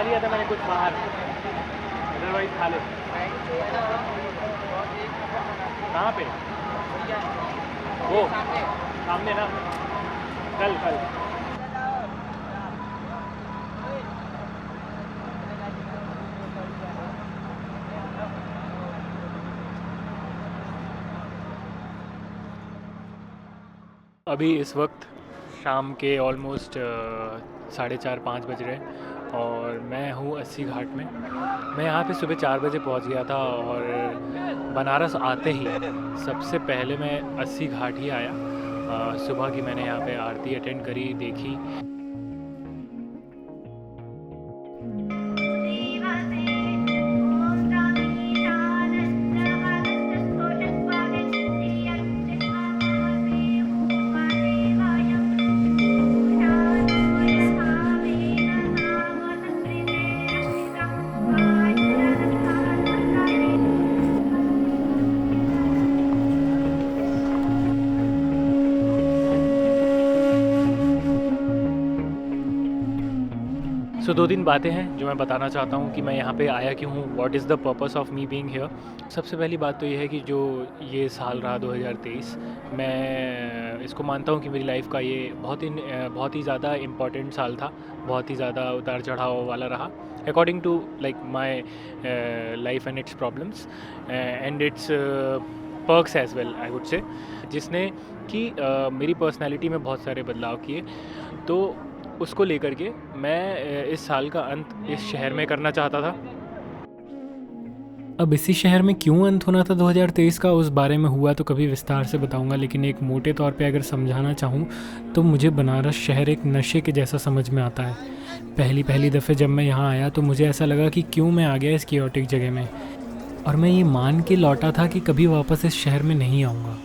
लिया था मैंने कुछ बाहर, अदरवाइज खा ले। कहाँ पे? वो सामने ना, कल कल। अभी इस वक्त शाम के ऑलमोस्ट 4:30-5 बज रहे हैं और मैं हूँ अस्सी घाट में। मैं यहाँ पे सुबह 4 बजे पहुँच गया था और बनारस आते ही सबसे पहले मैं अस्सी घाट ही आया। सुबह की मैंने यहाँ पे आरती अटेंड करी, देखी। सो 2-3 बातें हैं जो मैं बताना चाहता हूँ कि मैं यहाँ पे आया क्यों हूँ, what is the purpose of me being here. सबसे पहली बात तो ये है कि जो ये साल रहा 2023, मैं इसको मानता हूँ कि मेरी लाइफ का ये बहुत ही ज़्यादा इम्पॉर्टेंट साल था, बहुत ही ज़्यादा उतार चढ़ाव वाला रहा, according to like my life and its problems and its perks as well I would say, जिसने कि मेरी पर्सनैलिटी में बहुत सारे बदलाव किए। तो उसको लेकर के मैं इस साल का अंत इस शहर में करना चाहता था। अब इसी शहर में क्यों अंत होना था 2023 का, उस बारे में हुआ तो कभी विस्तार से बताऊंगा, लेकिन एक मोटे तौर पे अगर समझाना चाहूँ तो मुझे बनारस शहर एक नशे के जैसा समझ में आता है। पहली दफ़े जब मैं यहाँ आया तो मुझे ऐसा लगा कि क्यों मैं आ गया इस कियोटिक जगह में, और मैं ये मान के लौटा था कि कभी वापस इस शहर में नहीं आऊँगा।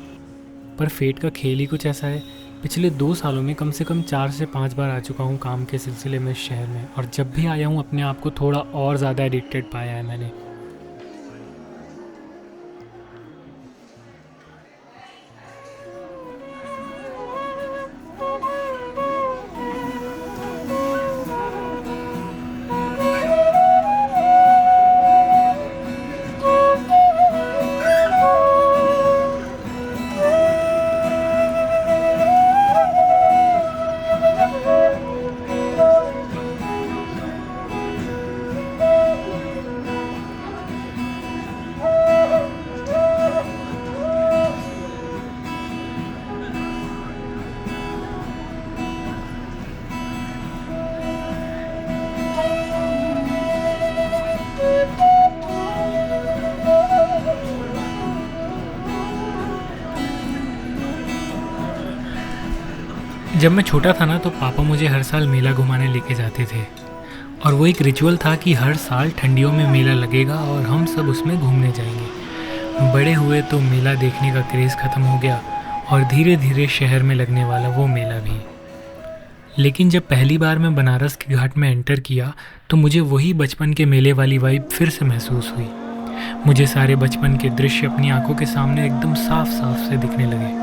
पर फेट का खेल ही कुछ ऐसा है। पिछले 2 सालों में कम से कम 4 से 5 बार आ चुका हूँ काम के सिलसिले में इस शहर में, और जब भी आया हूँ अपने आप को थोड़ा और ज़्यादा एडिक्टेड पाया है मैंने। जब मैं छोटा था ना तो पापा मुझे हर साल मेला घुमाने लेके जाते थे, और वो एक रिचुअल था कि हर साल ठंडियों में मेला लगेगा और हम सब उसमें घूमने जाएंगे। बड़े हुए तो मेला देखने का क्रेज़ ख़त्म हो गया और धीरे धीरे शहर में लगने वाला वो मेला भी। लेकिन जब पहली बार मैं बनारस के घाट में एंटर किया तो मुझे वही बचपन के मेले वाली वाइब फिर से महसूस हुई। मुझे सारे बचपन के दृश्य अपनी आंखों के सामने एकदम साफ साफ से दिखने लगे।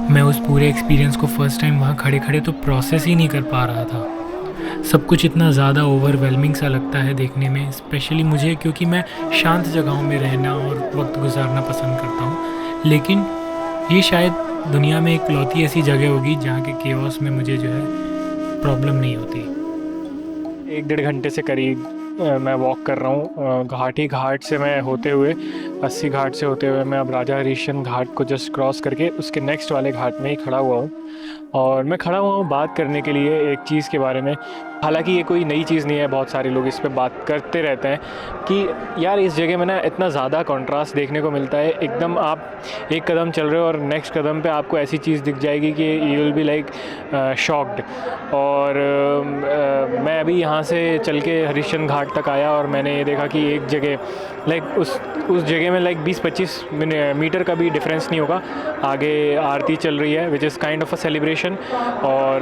मैं उस पूरे एक्सपीरियंस को फर्स्ट टाइम वहाँ खड़े खड़े तो प्रोसेस ही नहीं कर पा रहा था। सब कुछ इतना ज़्यादा ओवरवेलमिंग सा लगता है देखने में, स्पेशली मुझे, क्योंकि मैं शांत जगहों में रहना और वक्त गुजारना पसंद करता हूँ। लेकिन ये शायद दुनिया में इकलौती ऐसी जगह होगी जहाँ के केओस में मुझे जो है प्रॉब्लम नहीं होती। 1-1.5 घंटे से करीब मैं वॉक कर रहा हूँ। घाट से मैं होते हुए, अस्सी घाट से होते हुए मैं अब राजा हरीशचंद्र घाट को जस्ट क्रॉस करके उसके नेक्स्ट वाले घाट में ही खड़ा हुआ हूँ। और मैं खड़ा हुआ हूँ बात करने के लिए एक चीज़ के बारे में। हालांकि ये कोई नई चीज़ नहीं है, बहुत सारे लोग इस पे बात करते रहते हैं कि यार इस जगह में ना इतना ज़्यादा कंट्रास्ट देखने को मिलता है। एकदम आप एक कदम चल रहे हो और नेक्स्ट कदम पे आपको ऐसी चीज़ दिख जाएगी कि you will be like shocked. और मैं अभी यहाँ से चल के हरीशचंद्र घाट तक आया और मैंने ये देखा कि एक जगह लाइक उस जगह में लाइक 20-25 मीटर का भी डिफरेंस नहीं होगा, आगे आरती चल रही है which is kind of a celebration. और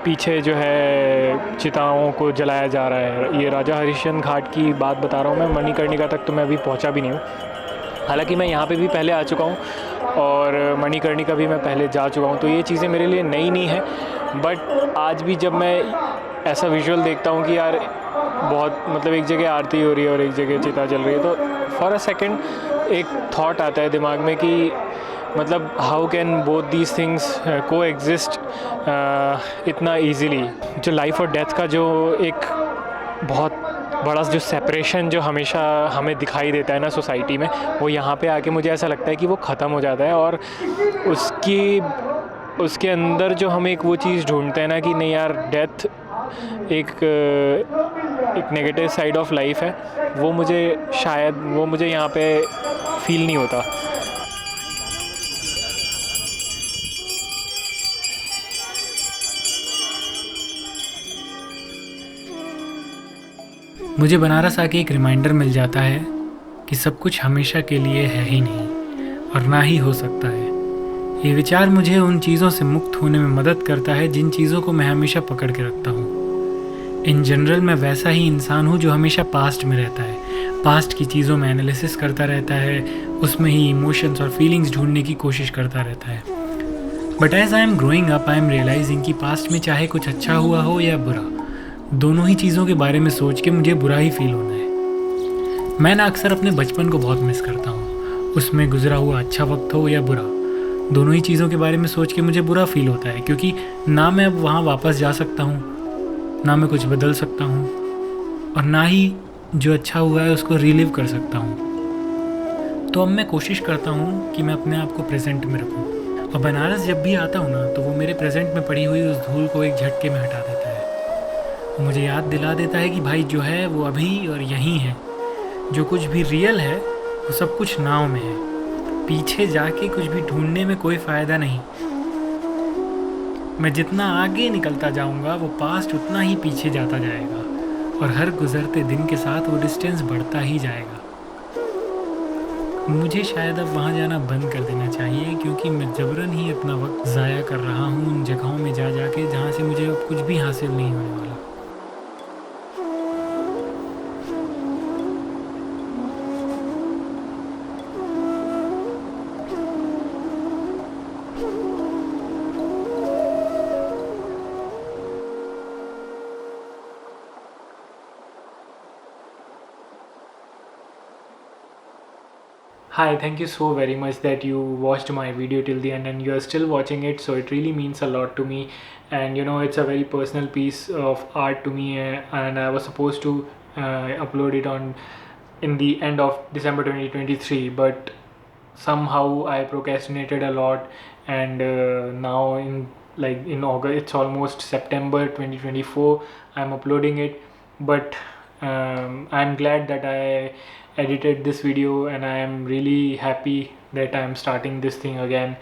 पीछे जो है चिताओं को जलाया जा रहा है। ये राजा हरीशचंद्र घाट की बात बता रहा हूँ मैं, मणिकर्णिका तक तो मैं अभी पहुँचा भी नहीं हूँ। हालांकि मैं यहाँ पे भी पहले आ चुका हूँ और मणिकर्णिका भी मैं पहले जा चुका हूँ, तो ये चीज़ें मेरे लिए नई नहीं है। बट आज भी जब मैं ऐसा विजुअल देखता हूँ कि यार बहुत मतलब एक जगह आरती हो रही है और एक जगह चिता जल रही है, तो फॉर अ सेकेंड एक थॉट आता है दिमाग में कि मतलब how can both these things को एग्जिस्ट इतना ईजीली। जो लाइफ और डेथ का जो एक बहुत बड़ा जो सेपरेशन जो हमेशा हमें दिखाई देता है ना सोसाइटी में, वो यहाँ पे आके मुझे ऐसा लगता है कि वो ख़त्म हो जाता है। और उसकी उसके अंदर जो हम एक वो चीज़ ढूंढते हैं ना कि नहीं यार, डेथ एक नेगेटिव साइड ऑफ लाइफ है, वो मुझे यहाँ पे फील नहीं होता। मुझे बनारस आके एक रिमाइंडर मिल जाता है कि सब कुछ हमेशा के लिए है ही नहीं और ना ही हो सकता है। ये विचार मुझे उन चीज़ों से मुक्त होने में मदद करता है जिन चीज़ों को मैं हमेशा पकड़ के रखता हूँ। इन जनरल मैं वैसा ही इंसान हूँ जो हमेशा पास्ट में रहता है, पास्ट की चीज़ों में एनालिसिस करता रहता है, उसमें ही इमोशंस और फीलिंग्स ढूंढने की कोशिश करता रहता है। But as I am growing up I am realizing कि पास्ट में चाहे कुछ अच्छा हुआ हो या बुरा, दोनों ही चीज़ों के बारे में सोच के मुझे बुरा ही फील होना है। मैं ना अक्सर अपने बचपन को बहुत मिस करता हूँ, उसमें गुजरा हुआ अच्छा वक्त हो या बुरा, दोनों ही चीज़ों के बारे में सोच के मुझे बुरा फील होता है, क्योंकि ना मैं अब वहाँ वापस जा सकता हूँ, ना मैं कुछ बदल सकता हूँ, और ना ही जो अच्छा हुआ है उसको रिलीव कर सकता हूँ। तो अब मैं कोशिश करता हूँ कि मैं अपने आप को प्रेजेंट में रखूँ, और बनारस जब भी आता हूँ ना तो वो मेरे प्रेजेंट में पड़ी हुई उस धूल को एक झटके में हटा देता है। वो मुझे याद दिला देता है कि भाई जो है वो अभी और यहीं है, जो कुछ भी रियल है वो सब कुछ नाव में है, पीछे जाके कुछ भी ढूंढने में कोई फ़ायदा नहीं। मैं जितना आगे निकलता जाऊंगा वो पास्ट उतना ही पीछे जाता जाएगा, और हर गुजरते दिन के साथ वो डिस्टेंस बढ़ता ही जाएगा। मुझे शायद अब वहाँ जाना बंद कर देना चाहिए, क्योंकि मैं जबरन ही अपना वक्त ज़ाया कर रहा हूँ उन जगहों में जा के जहाँ से मुझे अब कुछ भी हासिल नहीं होने वाला। Hi, thank you so very much that you watched my video till the end and you are still watching it, so it really means a lot to me. And you know, it's a very personal piece of art to me, and I was supposed to upload it on in the end of December 2023, but somehow I procrastinated a lot. And now in August, it's almost September 2024, I'm uploading it. But I'm glad that I edited this video, and I am really happy that I'm starting this thing again.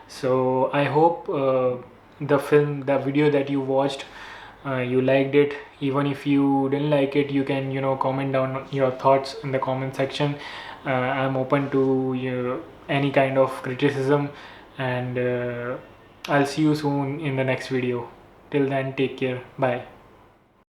So I hope the video that you watched, you liked it. Even if you didn't like it, you can comment down your thoughts in the comment section. I'm open to any kind of criticism, and I'll see you soon in the next video. Till then, take care. Bye.